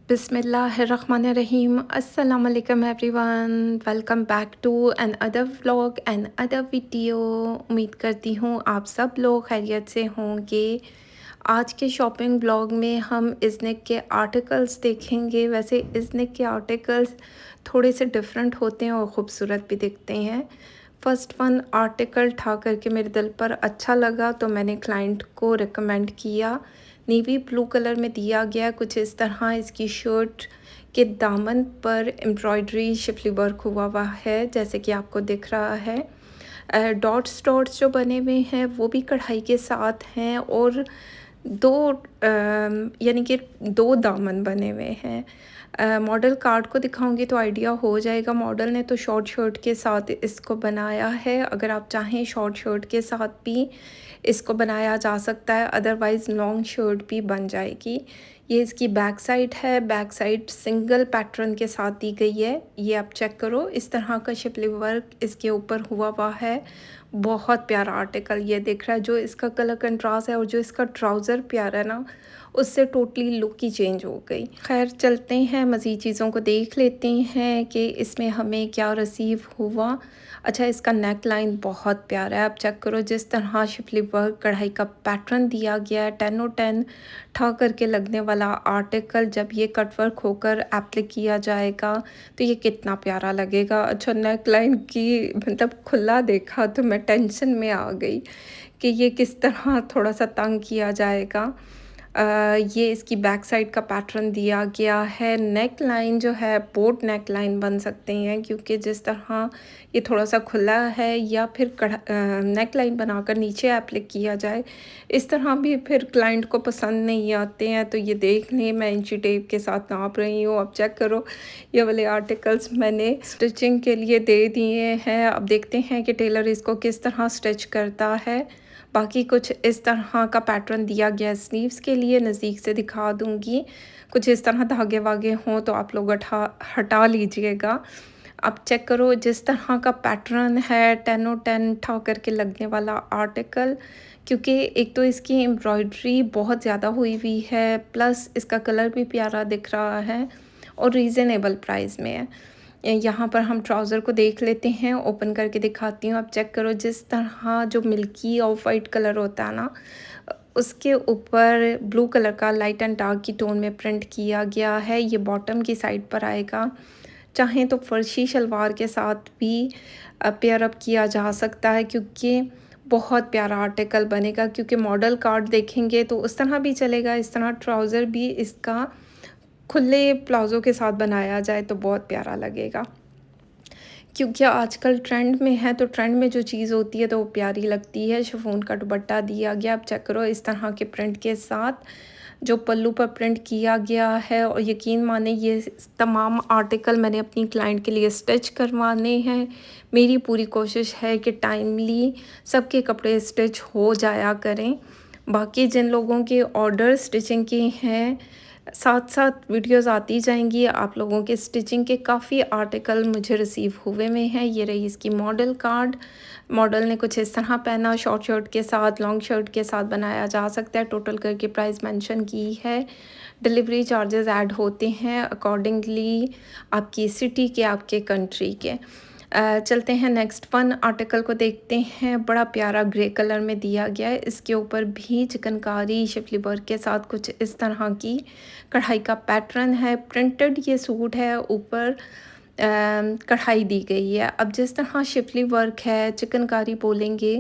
बिस्मिल्लाहिर्रहमानिर्रहीम अस्सलाम वालेकुम everyone. Welcome back to another vlog another video. उम्मीद करती हूँ आप सब लोग खैरियत से होंगे। आज के शॉपिंग व्लॉग में हम इज़निक के आर्टिकल्स देखेंगे। वैसे इज़निक के आर्टिकल्स थोड़े से डिफरेंट होते हैं और ख़ूबसूरत भी दिखते हैं। फ़र्स्ट वन आर्टिकल ठा करके मेरे दिल पर अच्छा लगा तो मैंने क्लाइंट को रिकमेंड किया। नेवी ब्लू कलर में दिया गया कुछ इस तरह इसकी शर्ट के दामन पर एम्ब्रॉयडरी शिफली वर्क हुआ है जैसे कि आपको दिख रहा है। डॉट्स डॉट्स जो बने हुए हैं वो भी कढ़ाई के साथ हैं और दो यानी कि दो दामन बने हुए हैं। मॉडल कार्ड को दिखाऊंगी तो आइडिया हो जाएगा। मॉडल ने तो शॉर्ट शर्ट के साथ इसको बनाया है। अगर आप चाहें शॉर्ट शर्ट के साथ भी इसको बनाया जा सकता है, अदरवाइज़ लॉन्ग शर्ट भी बन जाएगी। ये इसकी बैक साइड है। बैक साइड सिंगल पैटर्न के साथ दी गई है। ये आप चेक करो, इस तरह का शिपली वर्क इसके ऊपर हुआ है। बहुत प्यारा आर्टिकल ये दिख रहा है। जो इसका कलर कंट्रास्ट है और जो इसका ट्राउज़र प्यारा है ना, उससे टोटली लुक ही चेंज हो गई। खैर चलते हैं, मज़ीद चीज़ों को देख लेते हैं कि इसमें हमें क्या रिसीव हुआ। अच्छा, इसका नेक लाइन बहुत प्यारा है। आप चेक करो, जिस तरह शिफली वर्क कढ़ाई का पैटर्न दिया गया है, 10/10 ठा करके लगने वाला आर्टिकल जब ये कट वर्क होकर एप्लिक किया जाएगा तो ये कितना प्यारा लगेगा। अच्छा, नेक लाइन की मतलब खुला देखा तो मैं टेंशन में आ गई कि ये किस तरह थोड़ा सा तंग किया जाएगा। ये इसकी बैक साइड का पैटर्न दिया गया है। नेक लाइन जो है बोट नेक लाइन बन सकते हैं क्योंकि जिस तरह ये थोड़ा सा खुला है, या फिर नेक लाइन बनाकर नीचे एप्लिक किया जाए, इस तरह भी फिर क्लाइंट को पसंद नहीं आते हैं। तो ये देख लें, मैं इंची टेप के साथ नाप रही हूँ। अब चेक करो, ये वाले आर्टिकल्स मैंने स्टिचिंग के लिए दे दिए हैं। अब देखते हैं कि टेलर इसको किस तरह स्टिच करता है। बाकी कुछ इस तरह का पैटर्न दिया गया है। स्लीव्स के लिए नज़दीक से दिखा दूँगी। कुछ इस तरह धागे वागे हों तो आप लोग हटा लीजिएगा। अब चेक करो, जिस तरह का पैटर्न है 10/10 ठा करके लगने वाला आर्टिकल, क्योंकि एक तो इसकी एम्ब्रॉयडरी बहुत ज़्यादा हुई हुई है, प्लस इसका कलर भी प्यारा दिख रहा है और रीज़नेबल प्राइस में है। यहाँ पर हम ट्राउज़र को देख लेते हैं, ओपन करके दिखाती हूँ। आप चेक करो, जिस तरह जो मिल्की ऑफ वाइट कलर होता है ना, उसके ऊपर ब्लू कलर का लाइट एंड डार्क की टोन में प्रिंट किया गया है। ये बॉटम की साइड पर आएगा। चाहें तो फर्शी शलवार के साथ भी पेयर अप किया जा सकता है क्योंकि बहुत प्यारा आर्टिकल बनेगा। क्योंकि मॉडल कार्ड देखेंगे तो उस तरह भी चलेगा, इस तरह ट्राउज़र भी इसका खुले प्लाज़ो के साथ बनाया जाए तो बहुत प्यारा लगेगा। क्योंकि आजकल ट्रेंड में है तो ट्रेंड में जो चीज़ होती है तो वो प्यारी लगती है। शिफॉन का दुपट्टा दिया गया। आप चेक करो, इस तरह के प्रिंट के साथ जो पल्लू पर प्रिंट किया गया है। और यकीन माने, ये तमाम आर्टिकल मैंने अपनी क्लाइंट के लिए स्टिच करवाने हैं। मेरी पूरी कोशिश है कि टाइमली सबके कपड़े स्टिच हो जाया करें। बाकी जिन लोगों के ऑर्डर स्टिचिंग के हैं, साथ साथ वीडियोस आती जाएंगी। आप लोगों के स्टिचिंग के काफ़ी आर्टिकल मुझे रिसीव हुए में हैं। ये रही इसकी मॉडल कार्ड। मॉडल ने कुछ इस तरह पहना, शॉर्ट शर्ट के साथ, लॉन्ग शर्ट के साथ बनाया जा सकता है। टोटल करके प्राइस मेंशन की है। डिलीवरी चार्जेस ऐड होते हैं अकॉर्डिंगली आपकी सिटी के, आपके कंट्री के। चलते हैं नेक्स्ट वन आर्टिकल को देखते हैं। बड़ा प्यारा ग्रे कलर में दिया गया है। इसके ऊपर भी चिकनकारी शिफली वर्क के साथ कुछ इस तरह की कढ़ाई का पैटर्न है। प्रिंटेड ये सूट है, ऊपर कढ़ाई दी गई है। अब जिस तरह शिफली वर्क है, चिकनकारी बोलेंगे,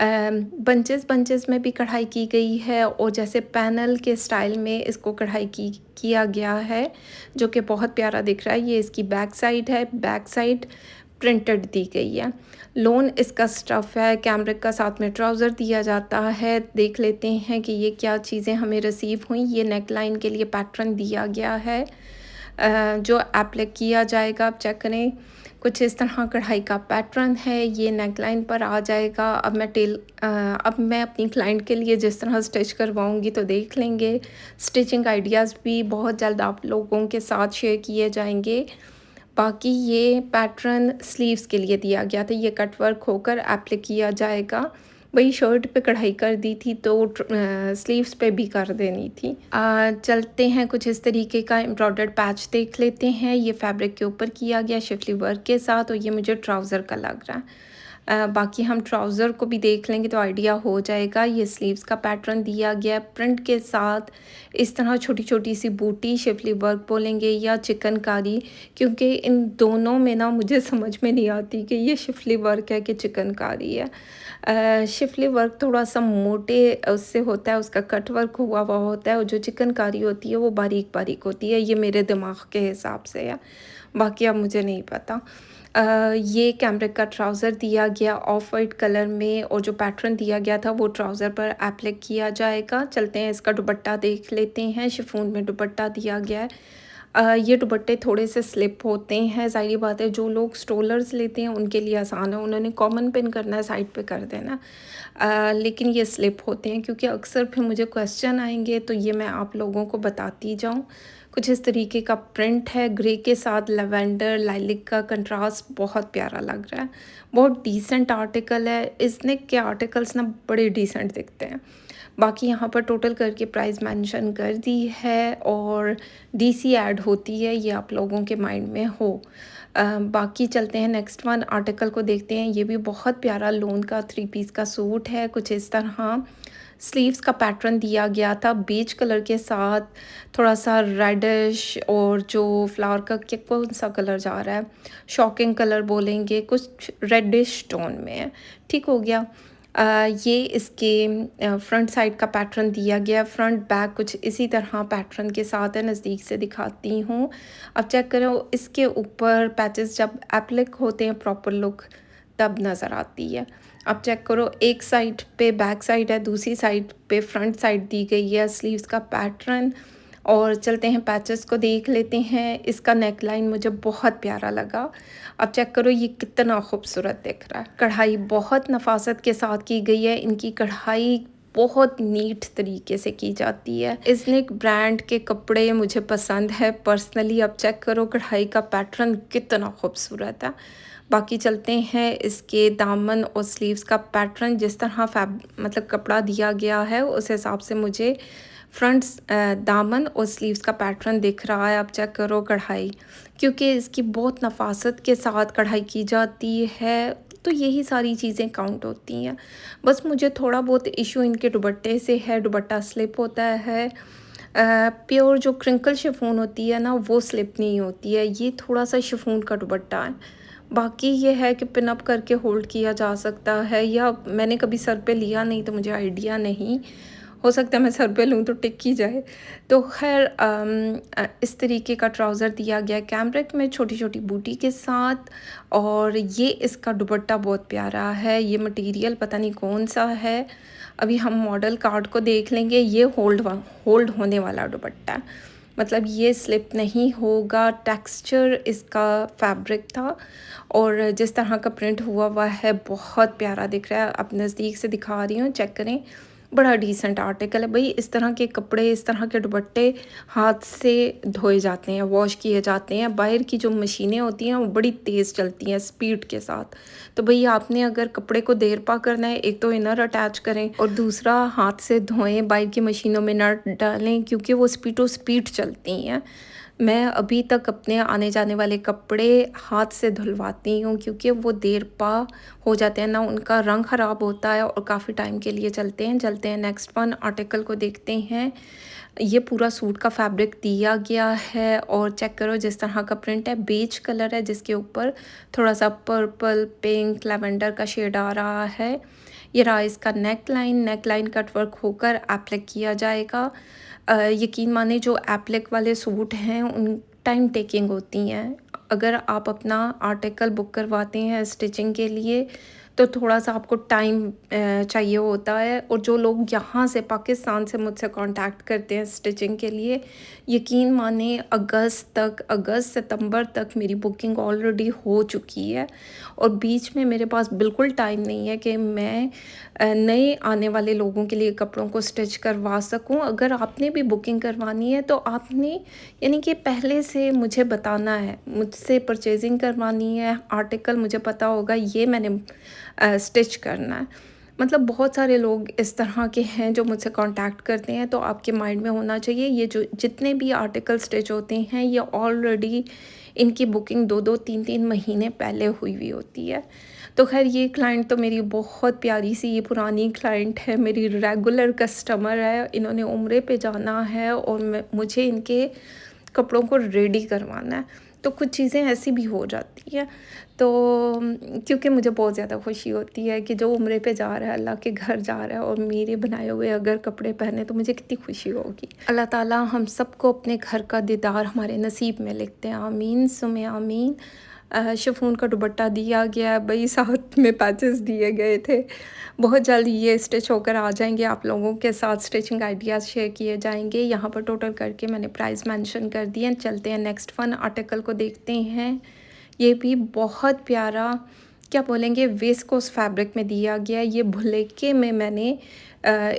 बंचेस बंचेस में भी कढ़ाई की गई है और जैसे पैनल के स्टाइल में इसको कढ़ाई किया गया है, जो कि बहुत प्यारा दिख रहा है। ये इसकी बैक साइड है। बैक साइड प्रिंटेड दी गई है। लोन इसका स्टफ़ है। कैमरिक का साथ में ट्राउज़र दिया जाता है। देख लेते हैं कि ये क्या चीज़ें हमें रिसीव हुई। ये नेक लाइन के लिए पैटर्न दिया गया है जो एप्लिक किया जाएगा। आप चेक करें, कुछ इस तरह कढ़ाई का पैटर्न है। ये नेक लाइन पर आ जाएगा। अब मैं अपनी क्लाइंट के लिए जिस तरह स्टिच करवाऊँगी तो देख लेंगे। स्टिचिंग आइडियाज़ भी बहुत जल्द आप लोगों के साथ शेयर किए जाएंगे। बाकी ये पैटर्न स्लीव्स के लिए दिया गया था। ये कट वर्क होकर एप्लिक किया जाएगा। वही शर्ट पे कढ़ाई कर दी थी तो स्लीव्स पे भी कर देनी थी। चलते हैं, कुछ इस तरीके का एम्ब्रॉयडर्ड पैच देख लेते हैं। ये फैब्रिक के ऊपर किया गया शिफली वर्क के साथ, और ये मुझे ट्राउज़र का लग रहा है। बाकी हम ट्राउज़र को भी देख लेंगे तो आइडिया हो जाएगा। ये स्लीव्स का पैटर्न दिया गया है प्रिंट के साथ, इस तरह छोटी छोटी सी बूटी, शिफली वर्क बोलेंगे या चिकनकारी, क्योंकि इन दोनों में ना मुझे समझ में नहीं आती कि ये शिफली वर्क है कि चिकनकारी है। शिफली वर्क थोड़ा सा मोटे उससे होता है, उसका कट वर्क हुआ हुआ होता है, और जो चिकनकारी होती है वो बारीक बारीक होती है। ये मेरे दिमाग के हिसाब से है, बाकी अब मुझे नहीं पता। ये कैमरिक का ट्राउज़र दिया गया ऑफ वाइट कलर में, और जो पैटर्न दिया गया था वो ट्राउज़र पर एप्लिक किया जाएगा। चलते हैं, इसका दुपट्टा देख लेते हैं। शिफॉन में दुपट्टा दिया गया है। ये दुपट्टे थोड़े से स्लिप होते हैं, ज़ाहिर बात है जो लोग स्ट्रोलर्स लेते हैं उनके लिए आसान है, उन्होंने कॉमन पिन करना है, साइड पे कर देना। लेकिन ये स्लिप होते हैं, क्योंकि अक्सर फिर मुझे क्वेश्चन आएंगे, तो ये मैं आप लोगों को बताती जाऊँ। कुछ इस तरीके का प्रिंट है, ग्रे के साथ लैवेंडर लाइलिक का कंट्रास्ट बहुत प्यारा लग रहा है। बहुत डिसेंट आर्टिकल है, इसनेक के आर्टिकल्स ना बड़े डिसेंट दिखते हैं। बाकी यहाँ पर टोटल करके प्राइस मेंशन कर दी है, और डीसी ऐड होती है, ये आप लोगों के माइंड में हो। बाकी चलते हैं नेक्स्ट वन आर्टिकल को देखते हैं। ये भी बहुत प्यारा लोन का 3 पीस का सूट है, कुछ इस तरह स्लीव्स का पैटर्न दिया गया था बेज कलर के साथ, थोड़ा सा रेडिश, और जो फ्लावर का क्या कौन सा कलर जा रहा है, शॉकिंग कलर बोलेंगे, कुछ रेडिश टोन में है। ठीक हो गया। ये इसके फ्रंट साइड का पैटर्न दिया गया, फ्रंट बैक कुछ इसी तरह पैटर्न के साथ है। नज़दीक से दिखाती हूँ, अब चेक करो। इसके ऊपर पैचेस जब एप्लिक होते हैं प्रॉपर लुक तब नज़र आती है। अब चेक करो, एक साइड पे बैक साइड है, दूसरी साइड पे फ्रंट साइड दी गई है स्लीव्स का पैटर्न। और चलते हैं पैचेस को देख लेते हैं। इसका नेक लाइन मुझे बहुत प्यारा लगा। अब चेक करो, ये कितना खूबसूरत दिख रहा है। कढ़ाई बहुत नफासत के साथ की गई है, इनकी कढ़ाई बहुत नीट तरीके से की जाती है। इसनेक ब्रांड के कपड़े मुझे पसंद है पर्सनली। अब चेक करो, कढ़ाई का पैटर्न कितना खूबसूरत है। बाकी चलते हैं, इसके दामन और स्लीव्स का पैटर्न जिस तरह मतलब कपड़ा दिया गया है उस हिसाब से मुझे फ्रंट दामन और स्लीव्स का पैटर्न दिख रहा है। अब चेक करो कढ़ाई, क्योंकि इसकी बहुत नफासत के साथ कढ़ाई की जाती है, तो यही सारी चीज़ें काउंट होती हैं। बस मुझे थोड़ा बहुत इशू इनके दुपट्टे से है, दुपट्टा स्लिप होता है। प्योर जो क्रिंकल शिफॉन होती है ना वो स्लिप नहीं होती है, ये थोड़ा सा शिफॉन का दुपट्टा है। बाकी ये है कि पिन अप करके होल्ड किया जा सकता है, या मैंने कभी सर पे लिया नहीं तो मुझे आइडिया नहीं, हो सकता है मैं सर पे लूँ तो टिक ही जाए। तो खैर इस तरीके का ट्राउज़र दिया गया है कैमरिक में छोटी छोटी बूटी के साथ, और ये इसका दुपट्टा बहुत प्यारा है। ये मटेरियल पता नहीं कौन सा है, अभी हम मॉडल कार्ड को देख लेंगे। ये होल्ड होने वाला दुपट्टा है, मतलब ये स्लिप नहीं होगा। टेक्सचर इसका फैब्रिक था, और जिस तरह का प्रिंट हुआ हुआ है बहुत प्यारा दिख रहा है। अब नज़दीक से दिखा रही हूँ, चेक करें, बड़ा डिसेंट आर्टिकल है भाई। इस तरह के कपड़े, इस तरह के दुपट्टे हाथ से धोए जाते हैं, वॉश किए जाते हैं। बाहर की जो मशीनें होती हैं वो बड़ी तेज़ चलती हैं स्पीड के साथ। तो भाई आपने अगर कपड़े को देर पा करना है, एक तो इनर अटैच करें और दूसरा हाथ से धोएं, बाहर की मशीनों में ना डालें, क्योंकि वो स्पीडो स्पीड चलती हैं। मैं अभी तक अपने आने जाने वाले कपड़े हाथ से धुलवाती हूँ, क्योंकि वो देर पा हो जाते हैं ना, उनका रंग ख़राब होता है और काफ़ी टाइम के लिए चलते हैं। चलते हैं नेक्स्ट वन आर्टिकल को देखते हैं। ये पूरा सूट का फैब्रिक दिया गया है, और चेक करो जिस तरह का प्रिंट है, बेज कलर है जिसके ऊपर थोड़ा सा पर्पल, पिंक, लैवेंडर का शेड आ रहा है। ये रहा इसका नेक लाइन कट वर्क होकर एप्लिक किया जाएगा। यकीन माने जो एप्लिक वाले सूट हैं उन टाइम टेकिंग होती हैं। अगर आप अपना आर्टिकल बुक करवाते हैं स्टिचिंग के लिए तो थोड़ा सा आपको टाइम चाहिए होता है, और जो लोग यहाँ से पाकिस्तान से मुझसे कांटेक्ट करते हैं स्टिचिंग के लिए, यकीन माने अगस्त सितंबर तक मेरी बुकिंग ऑलरेडी हो चुकी है, और बीच में मेरे पास बिल्कुल टाइम नहीं है कि मैं नए आने वाले लोगों के लिए कपड़ों को स्टिच करवा सकूं। अगर आपने भी बुकिंग करवानी है तो आपने यानी कि पहले से मुझे बताना है, मुझसे परचेजिंग करवानी है, आर्टिकल मुझे पता होगा ये मैंने स्टिच करना है। मतलब बहुत सारे लोग इस तरह के हैं जो मुझसे कांटेक्ट करते हैं, तो आपके माइंड में होना चाहिए ये जो जितने भी आर्टिकल स्टिच होते हैं ये ऑलरेडी इनकी बुकिंग 2-2 3-3 महीने पहले हुई हुई होती है। तो ख़ैर ये क्लाइंट तो मेरी बहुत प्यारी सी ये पुरानी क्लाइंट है, मेरी रेगुलर कस्टमर है। इन्होंने उम्रे पे जाना है और मुझे इनके कपड़ों को रेडी करवाना है। तो कुछ चीज़ें ऐसी भी हो जाती हैं। तो क्योंकि मुझे बहुत ज़्यादा खुशी होती है कि जो उम्रे पे जा रहा है, अल्लाह के घर जा रहा है और मेरे बनाए हुए अगर कपड़े पहने तो मुझे कितनी खुशी होगी। अल्लाह ताला हम सबको अपने घर का दीदार हमारे नसीब में लिखते हैं। आमीन सुमे आमीन। शिफॉन का दुपट्टा दिया गया भई, साथ में पैचेस दिए गए थे। बहुत जल्द ये स्टिच होकर आ जाएंगे, आप लोगों के साथ स्टिचिंग आइडियाज़ शेयर किए जाएंगे। यहाँ पर टोटल करके मैंने प्राइस मेंशन कर दिए। चलते हैं नेक्स्ट फन आर्टिकल को देखते हैं। ये भी बहुत प्यारा क्या बोलेंगे वेस्कोस फैब्रिक में दिया गया। ये भुलेके में मैंने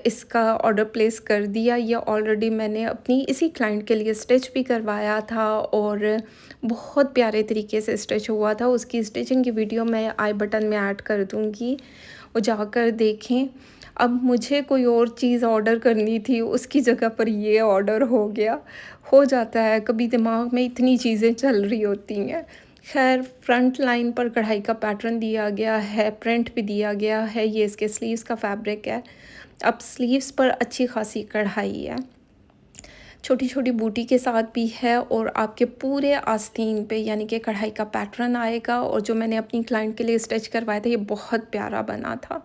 इसका ऑर्डर प्लेस कर दिया। ये ऑलरेडी मैंने अपनी इसी क्लाइंट के लिए स्टिच भी करवाया था और बहुत प्यारे तरीके से स्टिच हुआ था। उसकी स्टिचिंग की वीडियो मैं आई बटन में ऐड कर दूँगी, वो जाकर देखें। अब मुझे कोई और चीज़ ऑर्डर करनी थी, उसकी जगह पर ये ऑर्डर हो गया। हो जाता है कभी, दिमाग में इतनी चीज़ें चल रही होती हैं। खैर फ्रंट लाइन पर कढ़ाई का पैटर्न दिया गया है, प्रिंट भी दिया गया है। ये इसके स्लीव्स का फैब्रिक है। अब स्लीव्स पर अच्छी खासी कढ़ाई है, छोटी छोटी बूटी के साथ भी है और आपके पूरे आस्तीन पे यानी कि कढ़ाई का पैटर्न आएगा। और जो मैंने अपनी क्लाइंट के लिए स्टिच करवाया था ये बहुत प्यारा बना था।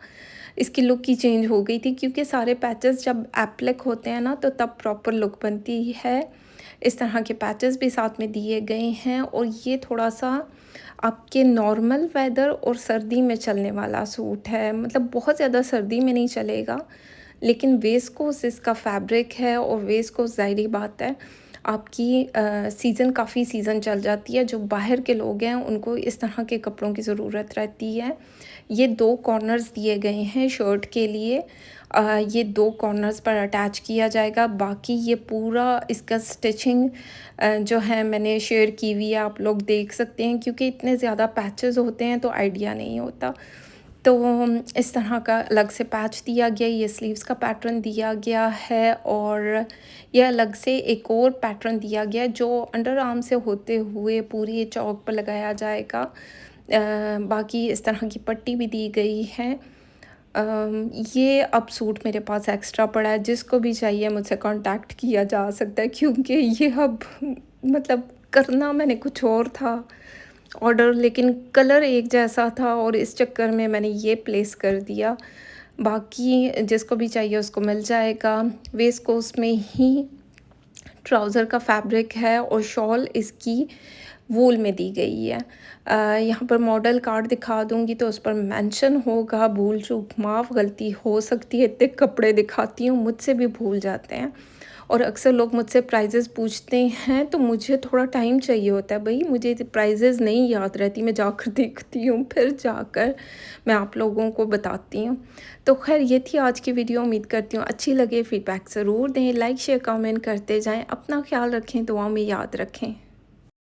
इसकी लुक ही चेंज हो गई थी क्योंकि सारे पैचेस जब एप्लिक होते हैं ना तो तब प्रॉपर लुक बनती है। इस तरह के पैचेस भी साथ में दिए गए हैं और ये थोड़ा सा आपके नॉर्मल वेदर और सर्दी में चलने वाला सूट है। मतलब बहुत ज़्यादा सर्दी में नहीं चलेगा, लेकिन वेस्कोस इसका फैब्रिक है और वेस्कोस ज़ाहिर बात है आपकी सीज़न काफ़ी सीज़न चल जाती है। जो बाहर के लोग हैं उनको इस तरह के कपड़ों की ज़रूरत रहती है। ये 2 कॉर्नर्स दिए गए हैं शर्ट के लिए। ये 2 कॉर्नर्स पर अटैच किया जाएगा। बाकी ये पूरा इसका स्टिचिंग जो है मैंने शेयर की हुई है, आप लोग देख सकते हैं। क्योंकि इतने ज़्यादा पैचेस होते हैं तो आइडिया नहीं होता। तो इस तरह का अलग से पैच दिया गया, ये स्लीव्स का पैटर्न दिया गया है और ये अलग से एक और पैटर्न दिया गया है जो अंडर आर्म से होते हुए पूरी चौक पर लगाया जाएगा। बाकी इस तरह की पट्टी भी दी गई है। ये अब सूट मेरे पास एक्स्ट्रा पड़ा है, जिसको भी चाहिए मुझसे कांटेक्ट किया जा सकता है क्योंकि ये अब मतलब करना मैंने कुछ और था ऑर्डर, लेकिन कलर एक जैसा था और इस चक्कर में मैंने ये प्लेस कर दिया। बाकी जिसको भी चाहिए उसको मिल जाएगा। वेस्ट कोस्ट में ही ट्राउज़र का फैब्रिक है और शॉल इसकी वूल में दी गई है। यहाँ पर मॉडल कार्ड दिखा दूँगी तो उस पर मेंशन होगा। भूल चूक माफ़, गलती हो सकती है, इतने कपड़े दिखाती हूँ मुझसे भी भूल जाते हैं। और अक्सर लोग मुझसे प्राइजेस पूछते हैं तो मुझे थोड़ा टाइम चाहिए होता है भाई, मुझे प्राइजेस नहीं याद रहती। मैं जाकर देखती हूँ फिर जाकर मैं आप लोगों को बताती हूँ। तो खैर ये थी आज की वीडियो। उम्मीद करती हूँ अच्छी लगे। फीडबैक ज़रूर दें, लाइक शेयर कमेंट करते जाएं। अपना ख्याल रखें, दुआ में याद रखें।